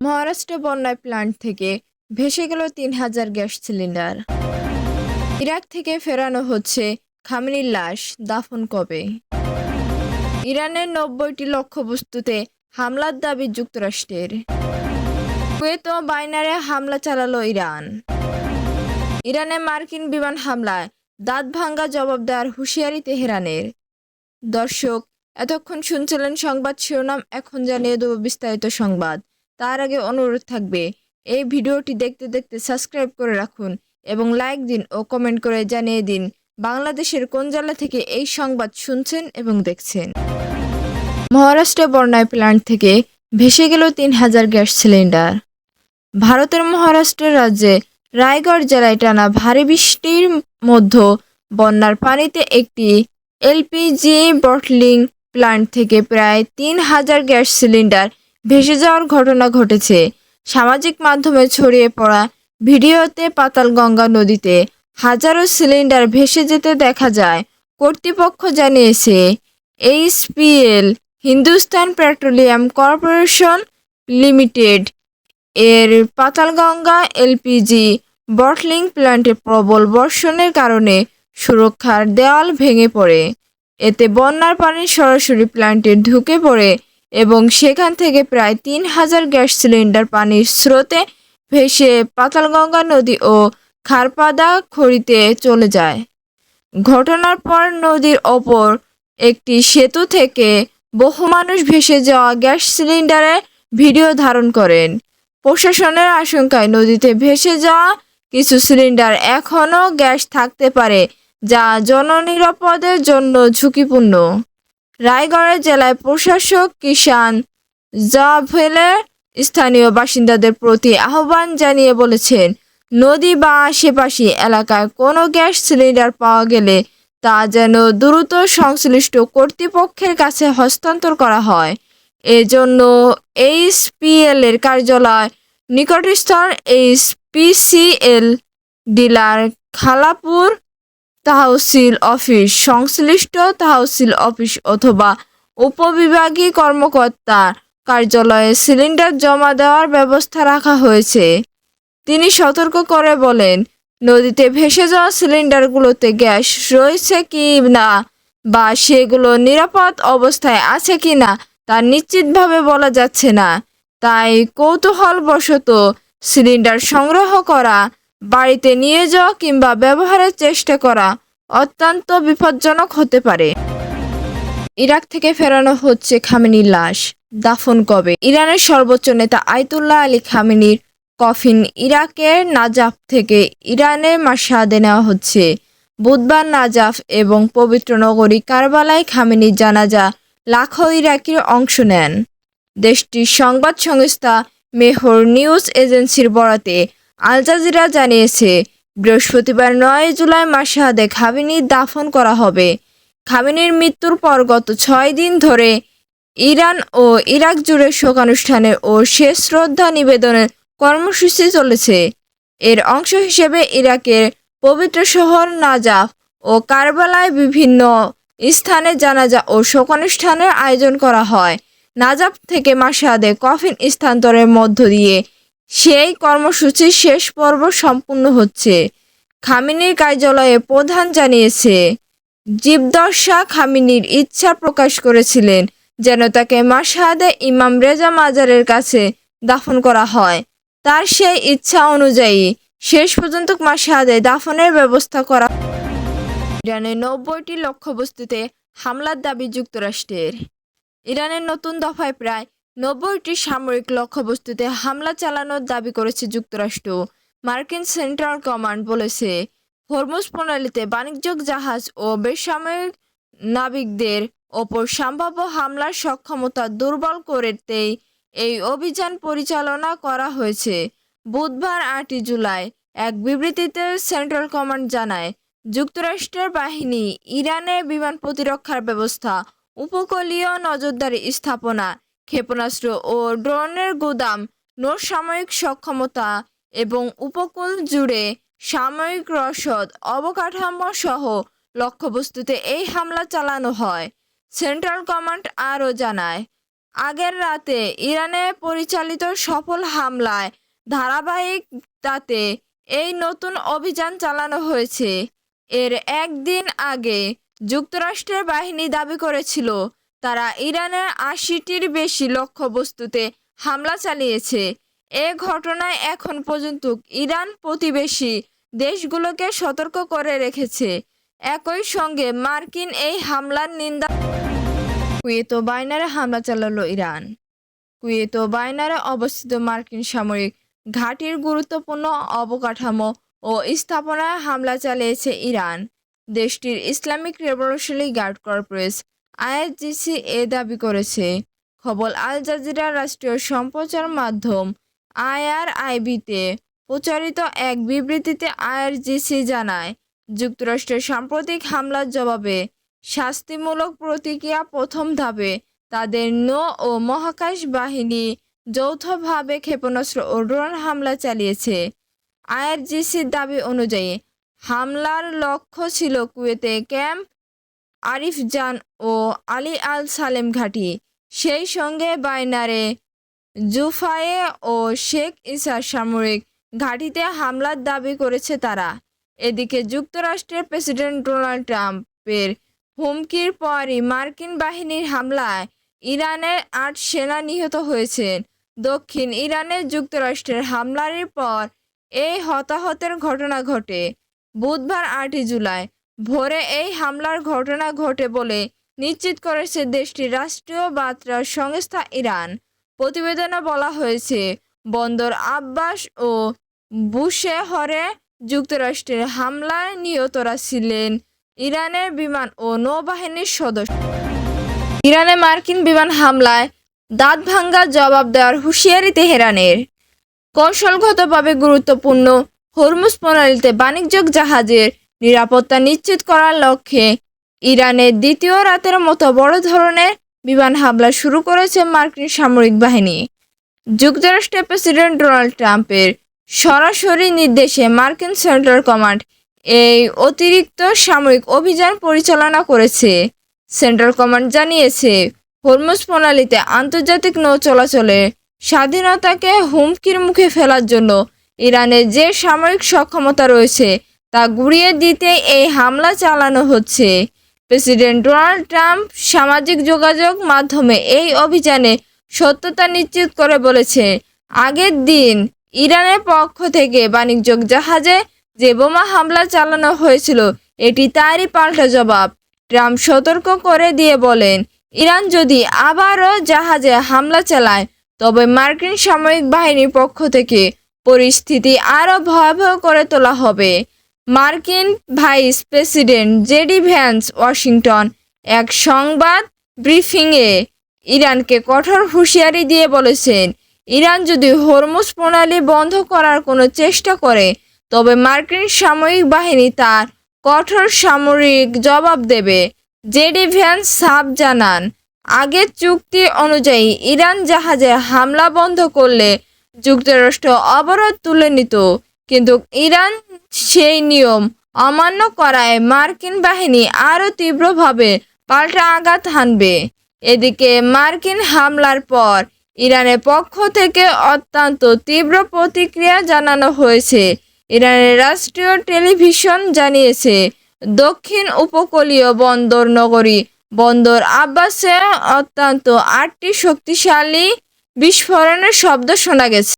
মহারাষ্ট্র বন্যায় প্ল্যান্ট থেকে ভেসে গেল ৩,০০০ গ্যাস সিলিন্ডার। ইরাক থেকে ফেরানো হচ্ছে খামেনির লাশ, দাফন কবে? ইরানের ৯০টি লক্ষ্যবস্তুতে হামলার দাবি যুক্তরাষ্ট্রের। কুয়েত ও বাইনারে হামলা চালালো ইরান। ইরানে মার্কিন বিমান হামলায় দাঁত ভাঙ্গা জবাব দেওয়ার হুঁশিয়ারি তেহরানের। দর্শক, এতক্ষণ শুনছিলেন সংবাদ শিরোনাম, এখন জানিয়ে দেব বিস্তারিত সংবাদ। তার আগে অনুরোধ থাকবে, এই ভিডিওটি দেখতে দেখতে সাবস্ক্রাইব করে রাখুন এবং লাইক দিন ও কমেন্ট করে জানিয়ে দিন বাংলাদেশের কোন জেলা থেকে এই সংবাদ শুনছেন এবং দেখছেন। মহারাষ্ট্র বন্যায় প্ল্যান্ট থেকে ভেসে গেল ৩,০০০ গ্যাস সিলিন্ডার। ভারতের মহারাষ্ট্র রাজ্যে রায়গড় জেলায় টানা ভারী বৃষ্টির মধ্যে বন্যার পানিতে একটি এলপিজি বটলিং প্ল্যান্ট থেকে প্রায় ৩,০০০ গ্যাস সিলিন্ডার ভেসে যাওয়ার ঘটনা ঘটেছে। সামাজিক মাধ্যমে ছড়িয়ে পড়া ভিডিওতে পাতালগঙ্গা নদীতে হাজারো সিলিন্ডার ভেসে যেতে দেখা যায়। কর্তৃপক্ষ জানিয়েছে, HPL Hindustan petroleum corporation limited এর পাতালগঙ্গা এলপিজি বটলিং প্ল্যান্টে প্রবল বর্ষণের কারণে সুরক্ষার দেওয়াল ভেঙে পড়ে। এতে বন্যার পানি সরাসরি প্ল্যান্টে ঢুকে পড়ে এবং সেখান থেকে প্রায় ৩,০০০ গ্যাস সিলিন্ডার পানির স্রোতে ভেসে পাতালগঙ্গা নদী ও খারপাদা খড়িতে চলে যায়। ঘটনার পর নদীর ওপর একটি সেতু থেকে বহু মানুষ ভেসে যাওয়া গ্যাস সিলিন্ডারের ভিডিও ধারণ করেন। প্রশাসনের আশঙ্কায় নদীতে ভেসে যাওয়া কিছু সিলিন্ডার এখনও গ্যাস থাকতে পারে, যা জননিরাপদের জন্য ঝুঁকিপূর্ণ। রায়গড় জেলায় প্রশাসক কিষান জাভেলে স্থানীয় বাসিন্দাদের প্রতি আহ্বান জানিয়ে বলেছেন, নদী বা আশেপাশে এলাকায় কোনো গ্যাস সিলিন্ডার পাওয়া গেলে তা যেন দ্রুত সংশ্লিষ্ট কর্তৃপক্ষের কাছে হস্তান্তর করা হয়। এজন্য এইচপিএল এর কার্যালয় নিকটস্থ এইচপিসিএল ডিলার খালাপুর তহসিল অফিস, সংশ্লিষ্ট তহসিল অফিস অথবা উপবিভাগীয় কর্মকর্তার কার্যালয়ে সিলিন্ডার জমা দেওয়ার ব্যবস্থা রাখা হয়েছে। তিনি সতর্ক করে বলেন, নদীতে ভেসে যাওয়া সিলিন্ডারগুলোতে গ্যাস রয়েছে কি না বা সেগুলো নিরাপদ অবস্থায় আছে কি না তা নিশ্চিতভাবে বলা যাচ্ছে না। তাই কৌতূহলবশত সিলিন্ডার সংগ্রহ করা, বাড়িতে নিয়ে যাওয়া কিংবা ব্যবহারের চেষ্টা করা অত্যন্ত বিপজ্জনক হতে পারে। ইরাক থেকে ফেরানো হচ্ছে খামেনির লাশ, দাফন কবে? ইরানের সর্বোচ্চ নেতা আয়াতুল্লাহ আলী খামেনির কফিন ইরাকের নাজাফ থেকে ইরানের মাশহাদে নেওয়া হচ্ছে। বুধবার নাজাফ এবং পবিত্র নগরী কারবালায় খামেনির জানাজা লাখো ইরাকির অংশ নেন। দেশটির সংবাদ সংস্থা মেহর নিউজ এজেন্সির বরাতে আল জাজিরা জানিয়েছে, বৃহস্পতিবার ৯ জুলাই মাশহাদে খামেনির দাফন করা হবে। খামেনির মৃত্যুর পর গত ৬ দিন ধরে ইরান ও ইরাক জুড়ে শোকানুষ্ঠানের ও শেষ শ্রদ্ধা নিবেদনের কর্মসূচি চলেছে। এর অংশ হিসেবে ইরাকের পবিত্র শহর নাজাফ ও কারবালায় বিভিন্ন স্থানে জানাজা ও শোকানুষ্ঠানের আয়োজন করা হয়। নাজাফ থেকে মাশহাদে কফিন স্থানান্তরের মধ্য দিয়ে সেই কর্মসূচির শেষ পর্ব সম্পূর্ণ হচ্ছে। খামেনির কার্যালয়ে প্রধান জানিয়েছে, জীবদ্দশা খামেনির ইচ্ছা প্রকাশ করেছিলেন যেন তাকে মাশহাদে ইমাম রেজা মাজারের কাছে দাফন করা হয়। তার সেই ইচ্ছা অনুযায়ী শেষ পর্যন্ত মাশহাদে দাফনের ব্যবস্থা করা। ইরানের ৯০টি লক্ষ্যবস্তুতে হামলার দাবি যুক্তরাষ্ট্রের। ইরানের নতুন দফায় প্রায় ৯০টি সামরিক লক্ষ্যবস্তুতে হামলা চালানোর দাবি করেছে যুক্তরাষ্ট্র। মার্কিন সেন্ট্রাল কমান্ড বলেছে, হরমুজ প্রণালীতে বাণিজ্যিক জাহাজ ও বেসামরিক নাবিকদের ওপর সম্ভাব্য হামলার সক্ষমতা দুর্বল করতেই এই অভিযান পরিচালনা করা হয়েছে। বুধবার ৮ জুলাই এক বিবৃতিতে সেন্ট্রাল কমান্ড জানায়, যুক্তরাষ্ট্রের বাহিনী ইরানের বিমান প্রতিরক্ষার ব্যবস্থা, উপকূলীয় নজরদারি স্থাপনা, ক্ষেপণাস্ত্র ও ড্রোনের গুদাম, নৌসামরিক সক্ষমতা এবং উপকূল জুড়ে সামরিক রসদ অবকাঠামো সহ লক্ষ্যবস্তুতে এই হামলা চালানো হয়। সেন্ট্রাল কমান্ড আরও জানায়, আগের রাতে ইরানে পরিচালিত সফল হামলায় ধারাবাহিকতাতে এই নতুন অভিযান চালানো হয়েছে। এর একদিন আগে যুক্তরাষ্ট্রের বাহিনী দাবি করেছিল তারা ইরানের ৮০টির বেশি লক্ষ্যবস্তুতে হামলা চালিয়েছে। এ ঘটনায় এখন পর্যন্ত ইরান প্রতিবেশী দেশগুলোকে সতর্ক করে রেখেছে। একই সঙ্গে মার্কিন এই হামলার নিন্দা। কুয়েত ও বায়নারে হামলা চালালো ইরান। কুয়েত ও বায়নারে অবস্থিত মার্কিন সামরিক ঘাঁটির গুরুত্বপূর্ণ অবকাঠামো ও স্থাপনায় হামলা চালিয়েছে ইরান। দেশটির Islamic revolutionary guard corps IRGC এ দাবি করেছে। খবর আল জাজিরা রাষ্ট্রীয় সম্প্রচার মাধ্যম আইআরআইবিতে প্রচারিত এক বিবৃতিতে আইআরজিসি জানায়, যুক্তরাষ্ট্রের সাম্প্রতিক হামলার জবাবে শাস্তিমূলক প্রতিক্রিয়া প্রথম ধাপে তাদের নৌ ও মহাকাশ বাহিনী যৌথভাবে ক্ষেপণাস্ত্র ও ড্রোন হামলা চালিয়েছে। আইআরজিসির দাবি অনুযায়ী হামলার লক্ষ্য ছিল কুয়েতে ক্যাম্প আরিফজান ও আলী আল সালেম ঘাঁটি, সেই সঙ্গে বায়নারে, জুফায়ে ও শেখ ইসার সামরিক ঘাঁটিতে হামলার দাবি করেছে তারা। এদিকে যুক্তরাষ্ট্রের প্রেসিডেন্ট ডোনাল্ড ট্রাম্পের হুমকির পরই মার্কিন বাহিনীর হামলায় ইরানের ৮ সেনা নিহত হয়েছেন। দক্ষিণ ইরানে যুক্তরাষ্ট্রের হামলার পর এই হতাহতের ঘটনা ঘটে। বুধবার ৮ জুলাই ভোরে এই হামলার ঘটনা ঘটে বলে নিশ্চিত করেছে দেশটির রাষ্ট্রীয় বার্তা সংস্থা ইরান। প্রতিবেদনে বলা হয়েছে, বন্দর আব্বাস ও বুশেহরে যুক্তরাষ্ট্রের হামলায় নিহতরা ছিলেন ইরানের বিমান ও নৌবাহিনীর সদস্য। ইরানে মার্কিন বিমান হামলায় দাঁতভাঙ্গা জবাব দেওয়ার হুঁশিয়ারি তেহরানের। কৌশলগতভাবে গুরুত্বপূর্ণ হরমুজ প্রণালীতে বাণিজ্যিক জাহাজের নিরাপত্তা নিশ্চিত করার লক্ষ্যে ইরানের দ্বিতীয় রাতের মতো বড় ধরনের বিমান হামলা শুরু করেছে মার্কিন সামরিক বাহিনী। যুক্তরাষ্ট্রের প্রেসিডেন্ট ডোনাল্ড ট্রাম্পের সরাসরি নির্দেশে মার্কিন সেন্ট্রাল কমান্ড এই অতিরিক্ত সামরিক অভিযান পরিচালনা করেছে। সেন্ট্রাল কমান্ড জানিয়েছে, হরমুজ প্রণালীতে আন্তর্জাতিক নৌ চলাচলের স্বাধীনতাকে হুমকির মুখে ফেলার জন্য ইরানের যে সামরিক সক্ষমতা রয়েছে তা গুঁড়িয়ে দিতে এই হামলা চালানো হচ্ছে। প্রেসিডেন্ট ডোনাল্ড ট্রাম্প সামাজিক যোগাযোগ মাধ্যমে এই অভিযানে সত্যতা নিশ্চিত করে বলেছে, আগের দিন ইরানের পক্ষ থেকে বাণিজ্যিক জাহাজে যে বোমা হামলা চালানো হয়েছিল এটি তারই পাল্টা জবাব। ট্রাম্প সতর্ক করে দিয়ে বলেন, ইরান যদি আবারও জাহাজে হামলা চালায় তবে মার্কিন সামরিক বাহিনীর পক্ষ থেকে পরিস্থিতি আরও ভয়াবহ করে তোলা হবে। মার্কিন vice president JD Vance Washington এক সংবাদ ব্রিফিংয়ে ইরানকে কঠোর হুঁশিয়ারি দিয়ে বলেছেন, ইরান যদি হরমুজ প্রণালী বন্ধ করার কোনো চেষ্টা করে তবে মার্কিন সামরিক বাহিনী তার কঠোর সামরিক জবাব দেবে। জেডি ভ্যান্স সাফ জানান, আগের চুক্তি অনুযায়ী ইরান জাহাজে হামলা বন্ধ করলে যুক্তরাষ্ট্র অবরোধ তুলে নিত, কিন্তু ইরান সেই নিয়ম অমান্য করায় মার্কিন বাহিনী আরও তীব্রভাবে পাল্টা আঘাত হানবে। এদিকে মার্কিন হামলার পর ইরানের পক্ষ থেকে অত্যন্ত তীব্র প্রতিক্রিয়া জানানো হয়েছে। ইরানের রাষ্ট্রীয় টেলিভিশন জানিয়েছে, দক্ষিণ উপকূলীয় বন্দর নগরী বন্দর আব্বাসে অত্যন্ত 8টি শক্তিশালী বিস্ফোরণের শব্দ শোনা গেছে।